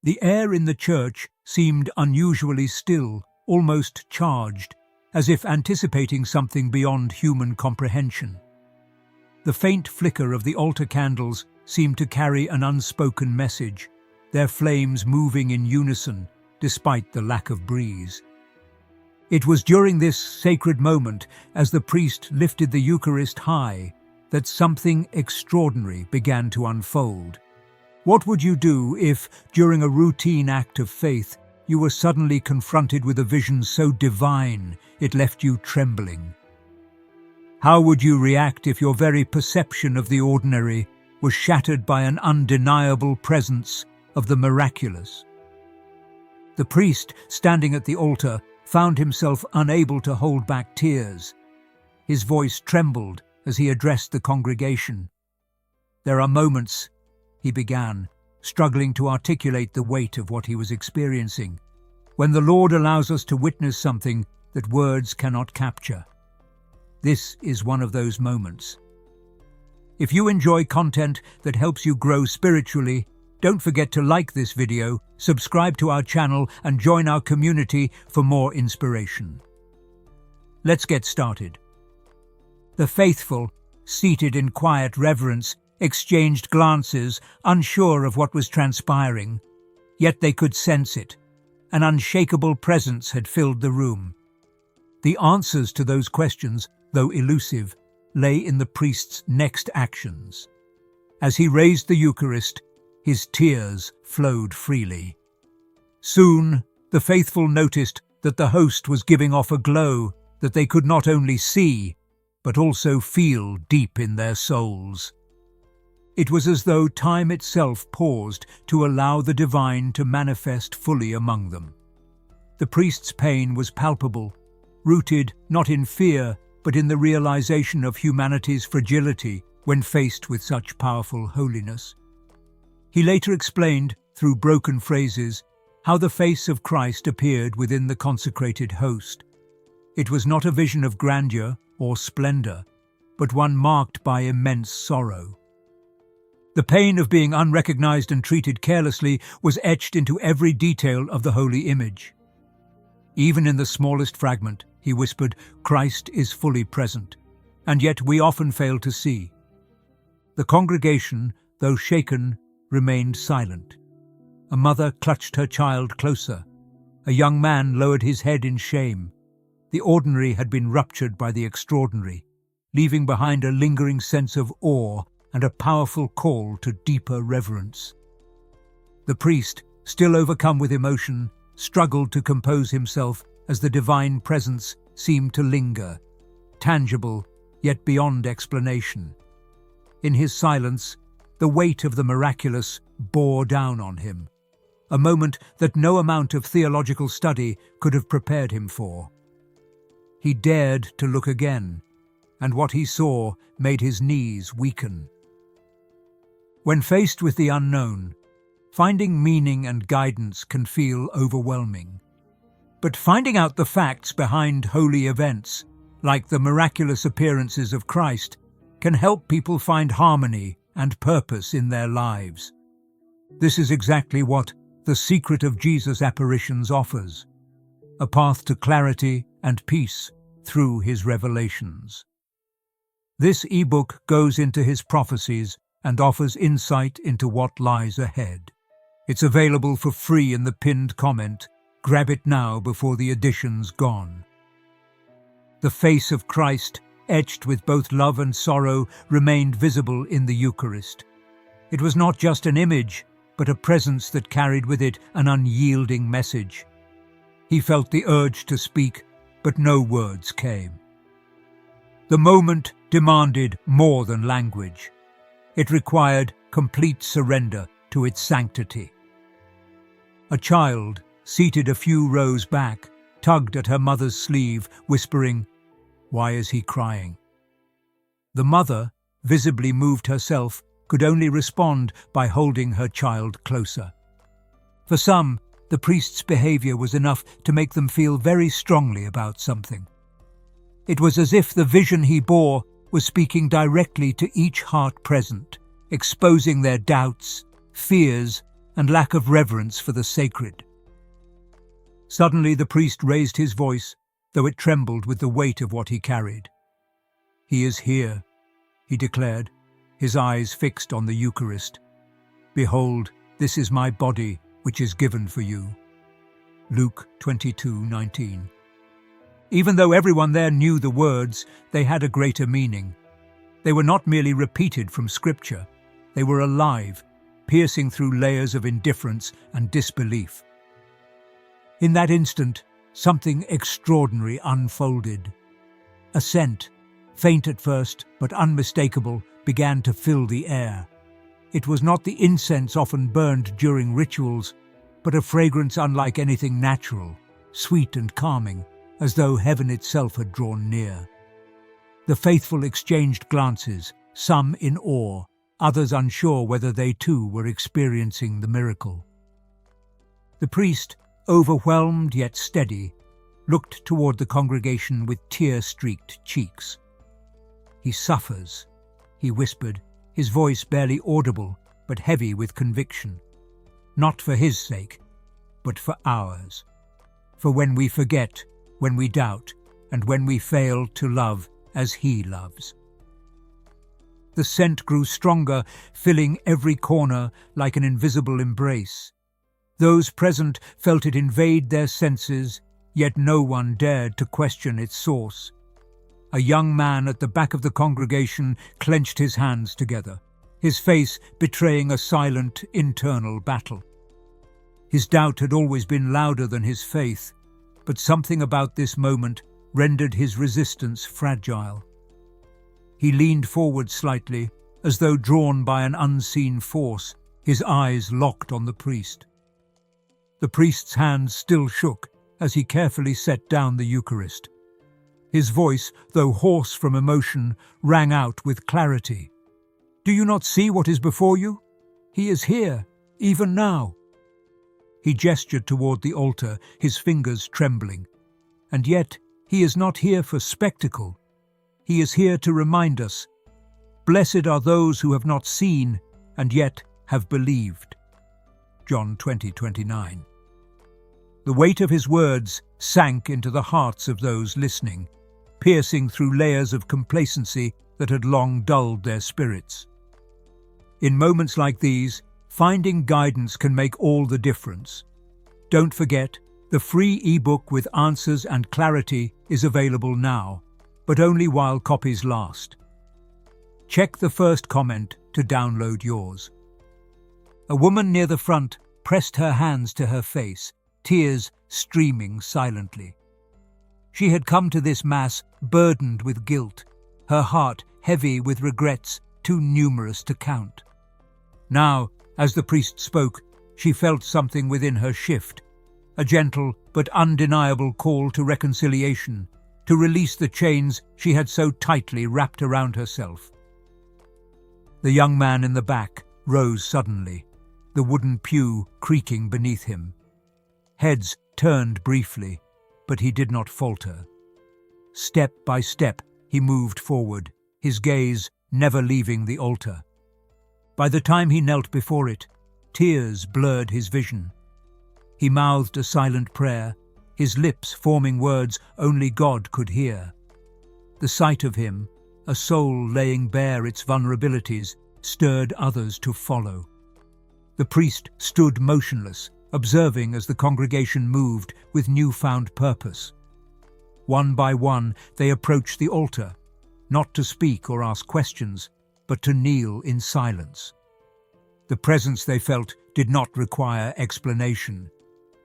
The air in the church seemed unusually still, almost charged, as if anticipating something beyond human comprehension. The faint flicker of the altar candles seemed to carry an unspoken message, their flames moving in unison despite the lack of breeze. It was during this sacred moment, as the priest lifted the Eucharist high, that something extraordinary began to unfold. What would you do if, during a routine act of faith, you were suddenly confronted with a vision so divine it left you trembling? How would you react if your very perception of the ordinary was shattered by an undeniable presence of the miraculous? The priest, standing at the altar, found himself unable to hold back tears. His voice trembled as he addressed the congregation. "There are moments," he began, struggling to articulate the weight of what he was experiencing, "when the Lord allows us to witness something that words cannot capture. This is one of those moments." If you enjoy content that helps you grow spiritually, don't forget to like this video, subscribe to our channel, and join our community for more inspiration. Let's get started. The faithful, seated in quiet reverence, exchanged glances, unsure of what was transpiring. Yet they could sense it. An unshakable presence had filled the room. The answers to those questions, though elusive, lay in the priest's next actions. As he raised the Eucharist, his tears flowed freely. Soon, the faithful noticed that the host was giving off a glow that they could not only see, but also feel deep in their souls. It was as though time itself paused to allow the divine to manifest fully among them. The priest's pain was palpable, rooted not in fear, but in the realization of humanity's fragility when faced with such powerful holiness. He later explained, through broken phrases, how the face of Christ appeared within the consecrated host. It was not a vision of grandeur or splendor, but one marked by immense sorrow. The pain of being unrecognized and treated carelessly was etched into every detail of the holy image. Even in the smallest fragment, he whispered, "Christ is fully present," and yet we often fail to see. The congregation, though shaken, remained silent. A mother clutched her child closer. A young man lowered his head in shame. The ordinary had been ruptured by the extraordinary, leaving behind a lingering sense of awe and a powerful call to deeper reverence. The priest, still overcome with emotion, struggled to compose himself as the divine presence seemed to linger, tangible yet beyond explanation. In his silence, the weight of the miraculous bore down on him, a moment that no amount of theological study could have prepared him for. He dared to look again, and what he saw made his knees weaken. When faced with the unknown, finding meaning and guidance can feel overwhelming. But finding out the facts behind holy events, like the miraculous appearances of Christ, can help people find harmony and purpose in their lives. This is exactly what The Secret of Jesus' Apparitions offers, a path to clarity and peace through his revelations. This ebook goes into his prophecies and offers insight into what lies ahead. It's available for free in the pinned comment. Grab it now before the edition's gone. The face of Christ, etched with both love and sorrow, remained visible in the Eucharist. It was not just an image, but a presence that carried with it an unyielding message. He felt the urge to speak, but no words came. The moment demanded more than language. It required complete surrender to its sanctity. A child, seated a few rows back, tugged at her mother's sleeve, whispering, "Why is he crying?" The mother, visibly moved herself, could only respond by holding her child closer. For some, the priest's behavior was enough to make them feel very strongly about something. It was as if the vision he bore was speaking directly to each heart present, exposing their doubts, fears, and lack of reverence for the sacred. Suddenly the priest raised his voice, though it trembled with the weight of what he carried. "He is here," he declared, his eyes fixed on the Eucharist. "Behold, this is my body, which is given for you." Luke 22:19. Even though everyone there knew the words, they had a greater meaning. They were not merely repeated from Scripture, they were alive, piercing through layers of indifference and disbelief. In that instant, something extraordinary unfolded. A scent, faint at first but unmistakable, began to fill the air. It was not the incense often burned during rituals, but a fragrance unlike anything natural, sweet and calming, as though heaven itself had drawn near. The faithful exchanged glances, some in awe, others unsure whether they too were experiencing the miracle. The priest, overwhelmed yet steady, looked toward the congregation with tear-streaked cheeks. "He suffers," he whispered, his voice barely audible but heavy with conviction. "Not for his sake, but for ours. For when we forget, when we doubt, and when we fail to love as he loves." The scent grew stronger, filling every corner like an invisible embrace. Those present felt it invade their senses, yet no one dared to question its source. A young man at the back of the congregation clenched his hands together, his face betraying a silent internal battle. His doubt had always been louder than his faith, but something about this moment rendered his resistance fragile. He leaned forward slightly, as though drawn by an unseen force, his eyes locked on the priest. The priest's hands still shook as he carefully set down the Eucharist. His voice, though hoarse from emotion, rang out with clarity. "Do you not see what is before you? He is here, even now." He gestured toward the altar, his fingers trembling. "And yet, he is not here for spectacle. He is here to remind us, blessed are those who have not seen and yet have believed." John 20:29. The weight of his words sank into the hearts of those listening, piercing through layers of complacency that had long dulled their spirits. In moments like these, finding guidance can make all the difference. Don't forget, the free ebook with answers and clarity is available now, but only while copies last. Check the first comment to download yours. A woman near the front pressed her hands to her face, tears streaming silently. She had come to this Mass burdened with guilt, her heart heavy with regrets too numerous to count. Now, as the priest spoke, she felt something within her shift, a gentle but undeniable call to reconciliation, to release the chains she had so tightly wrapped around herself. The young man in the back rose suddenly, the wooden pew creaking beneath him. Heads turned briefly, but he did not falter. Step by step, he moved forward, his gaze never leaving the altar. By the time he knelt before it, tears blurred his vision. He mouthed a silent prayer, his lips forming words only God could hear. The sight of him, a soul laying bare its vulnerabilities, stirred others to follow. The priest stood motionless, observing as the congregation moved with newfound purpose. One by one, they approached the altar, not to speak or ask questions, but to kneel in silence. The presence they felt did not require explanation.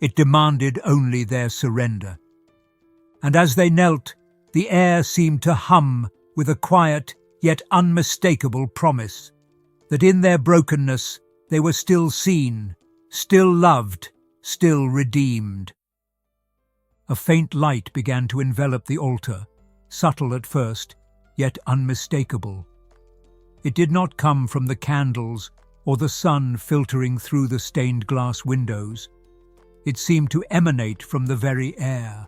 It demanded only their surrender. And as they knelt, the air seemed to hum with a quiet yet unmistakable promise that in their brokenness they were still seen, still loved, still redeemed. A faint light began to envelop the altar, subtle at first, yet unmistakable. It did not come from the candles or the sun filtering through the stained glass windows. It seemed to emanate from the very air.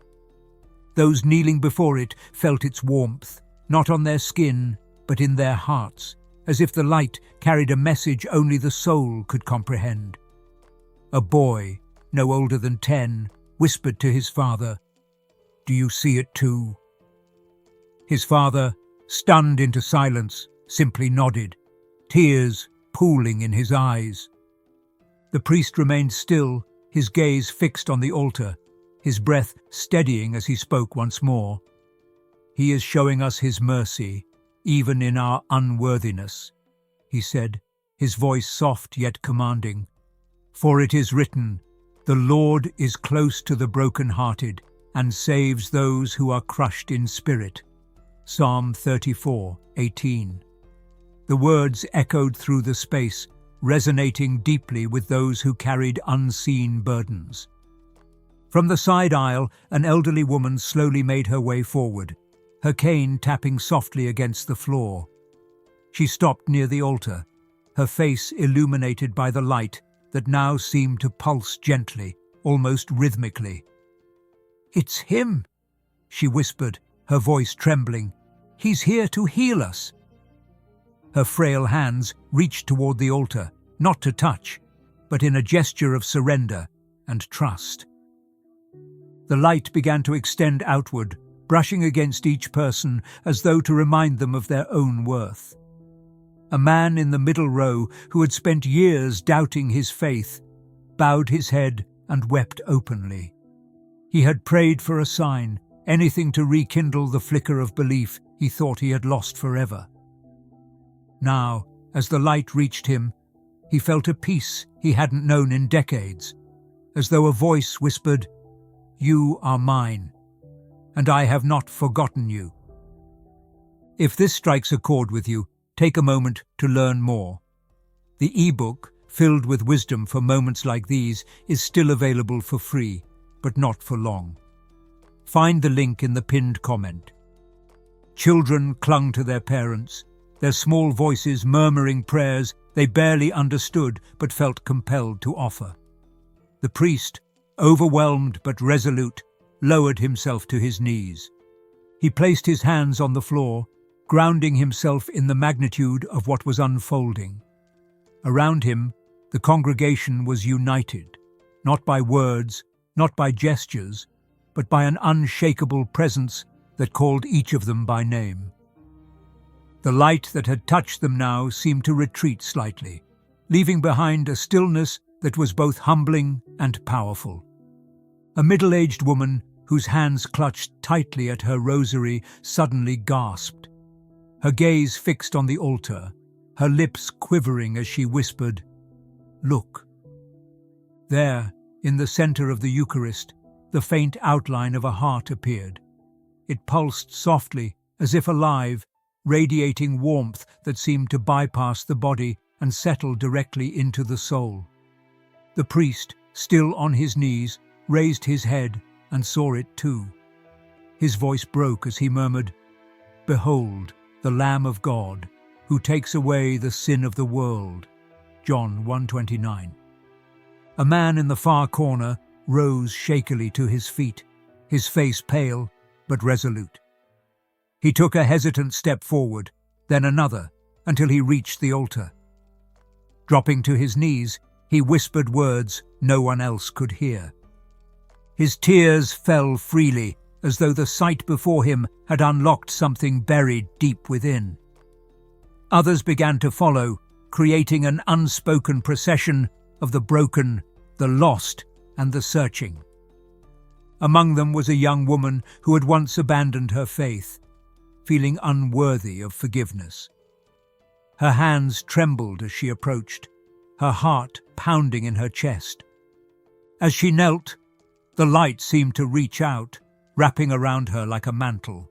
Those kneeling before it felt its warmth, not on their skin, but in their hearts, as if the light carried a message only the soul could comprehend. A boy, no older than 10, whispered to his father, "Do you see it too?" His father, stunned into silence, simply nodded, tears pooling in his eyes. The priest remained still, his gaze fixed on the altar, his breath steadying as he spoke once more. "He is showing us his mercy, even in our unworthiness," he said, his voice soft yet commanding. "For it is written, 'The Lord is close to the brokenhearted and saves those who are crushed in spirit.'" Psalm 34:18. The words echoed through the space, resonating deeply with those who carried unseen burdens. From the side aisle, an elderly woman slowly made her way forward, her cane tapping softly against the floor. She stopped near the altar, her face illuminated by the light that now seemed to pulse gently, almost rhythmically. "It's him," she whispered, her voice trembling. "He's here to heal us." Her frail hands reached toward the altar, not to touch, but in a gesture of surrender and trust. The light began to extend outward, brushing against each person as though to remind them of their own worth. A man in the middle row, who had spent years doubting his faith, bowed his head and wept openly. He had prayed for a sign, anything to rekindle the flicker of belief he thought he had lost forever. Now, as the light reached him, he felt a peace he hadn't known in decades, as though a voice whispered, "You are mine, and I have not forgotten you." If this strikes a chord with you, take a moment to learn more. The e-book, filled with wisdom for moments like these, is still available for free, but not for long. Find the link in the pinned comment. Children clung to their parents, their small voices murmuring prayers they barely understood but felt compelled to offer. The priest, overwhelmed but resolute, lowered himself to his knees. He placed his hands on the floor, grounding himself in the magnitude of what was unfolding. Around him, the congregation was united, not by words, not by gestures, but by an unshakable presence that called each of them by name. The light that had touched them now seemed to retreat slightly, leaving behind a stillness that was both humbling and powerful. A middle-aged woman, whose hands clutched tightly at her rosary, suddenly gasped. Her gaze fixed on the altar, her lips quivering as she whispered, "Look." There, in the center of the Eucharist, the faint outline of a heart appeared. It pulsed softly, as if alive, radiating warmth that seemed to bypass the body and settle directly into the soul. The priest, still on his knees, raised his head and saw it too. His voice broke as he murmured, "Behold, the Lamb of God, who takes away the sin of the world." John 1:29. A man in the far corner rose shakily to his feet, his face pale but resolute. He took a hesitant step forward, then another, until he reached the altar. Dropping to his knees, he whispered words no one else could hear. His tears fell freely, as though the sight before him had unlocked something buried deep within. Others began to follow, creating an unspoken procession of the broken, the lost, and the searching. Among them was a young woman who had once abandoned her faith, feeling unworthy of forgiveness. Her hands trembled as she approached, her heart pounding in her chest. As she knelt, the light seemed to reach out, wrapping around her like a mantle.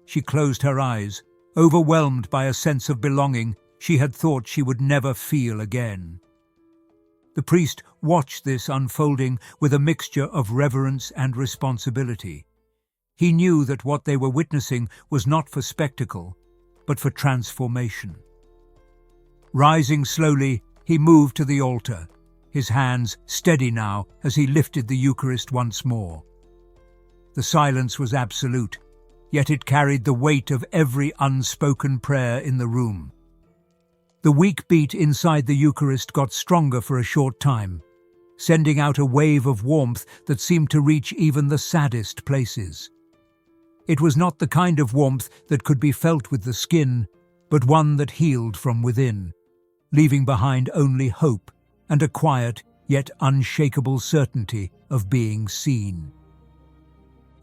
She closed her eyes, overwhelmed by a sense of belonging she had thought she would never feel again. The priest watched this unfolding with a mixture of reverence and responsibility. He knew that what they were witnessing was not for spectacle, but for transformation. Rising slowly, he moved to the altar, his hands steady now as he lifted the Eucharist once more. The silence was absolute, yet it carried the weight of every unspoken prayer in the room. The weak beat inside the Eucharist got stronger for a short time, sending out a wave of warmth that seemed to reach even the saddest places. It was not the kind of warmth that could be felt with the skin, but one that healed from within, leaving behind only hope and a quiet yet unshakable certainty of being seen.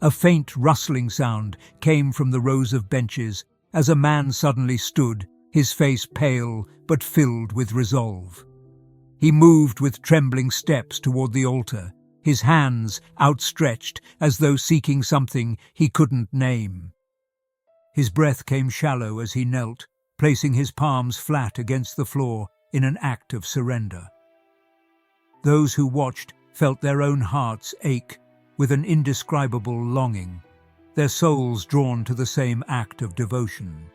A faint rustling sound came from the rows of benches as a man suddenly stood, his face pale but filled with resolve. He moved with trembling steps toward the altar, his hands outstretched as though seeking something he couldn't name. His breath came shallow as he knelt, placing his palms flat against the floor in an act of surrender. Those who watched felt their own hearts ache with an indescribable longing, their souls drawn to the same act of devotion.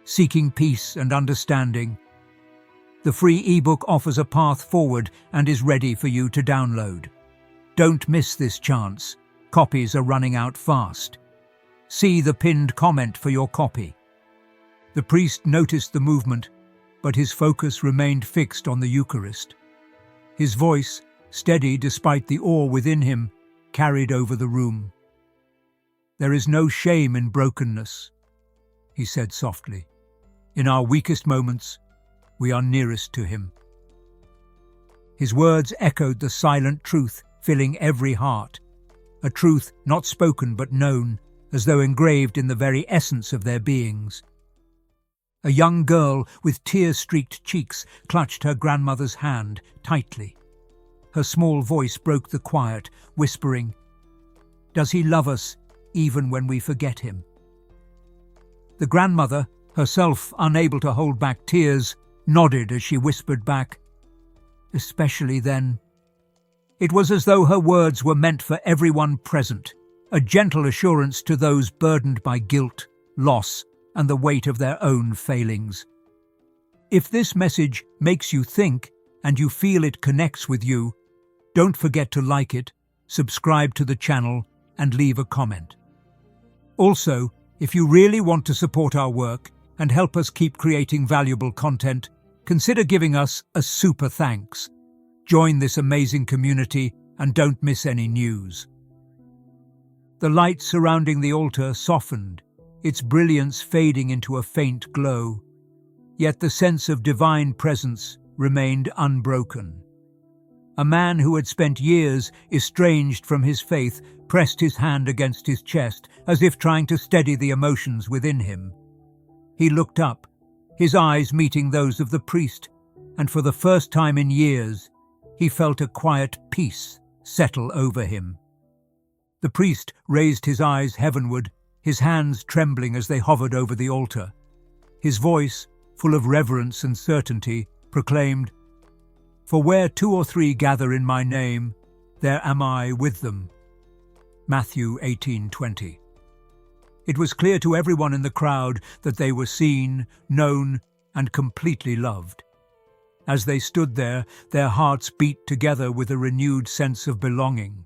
Seeking peace and understanding, the free ebook offers a path forward and is ready for you to download. Don't miss this chance. Copies are running out fast. See the pinned comment for your copy. The priest noticed the movement, but his focus remained fixed on the Eucharist. His voice, steady despite the awe within him, carried over the room. "There is no shame in brokenness," he said softly. "In our weakest moments, we are nearest to him." His words echoed the silent truth filling every heart, a truth not spoken but known, as though engraved in the very essence of their beings. A young girl with tear-streaked cheeks clutched her grandmother's hand tightly. Her small voice broke the quiet, whispering, "Does he love us even when we forget him?" The grandmother, herself unable to hold back tears, nodded as she whispered back, "Especially then." It was as though her words were meant for everyone present, a gentle assurance to those burdened by guilt, loss, and the weight of their own failings. If this message makes you think and you feel it connects with you, don't forget to like it, subscribe to the channel, and leave a comment. Also, if you really want to support our work and help us keep creating valuable content, consider giving us a super thanks. Join this amazing community and don't miss any news. The light surrounding the altar softened, its brilliance fading into a faint glow, yet the sense of divine presence remained unbroken. A man who had spent years estranged from his faith pressed his hand against his chest as if trying to steady the emotions within him. He looked up, his eyes meeting those of the priest, and for the first time in years, he felt a quiet peace settle over him. The priest raised his eyes heavenward, his hands trembling as they hovered over the altar. His voice, full of reverence and certainty, proclaimed, "For where 2 or 3 gather in my name, there am I with them." Matthew 18:20. It was clear to everyone in the crowd that they were seen, known, and completely loved. As they stood there, their hearts beat together with a renewed sense of belonging.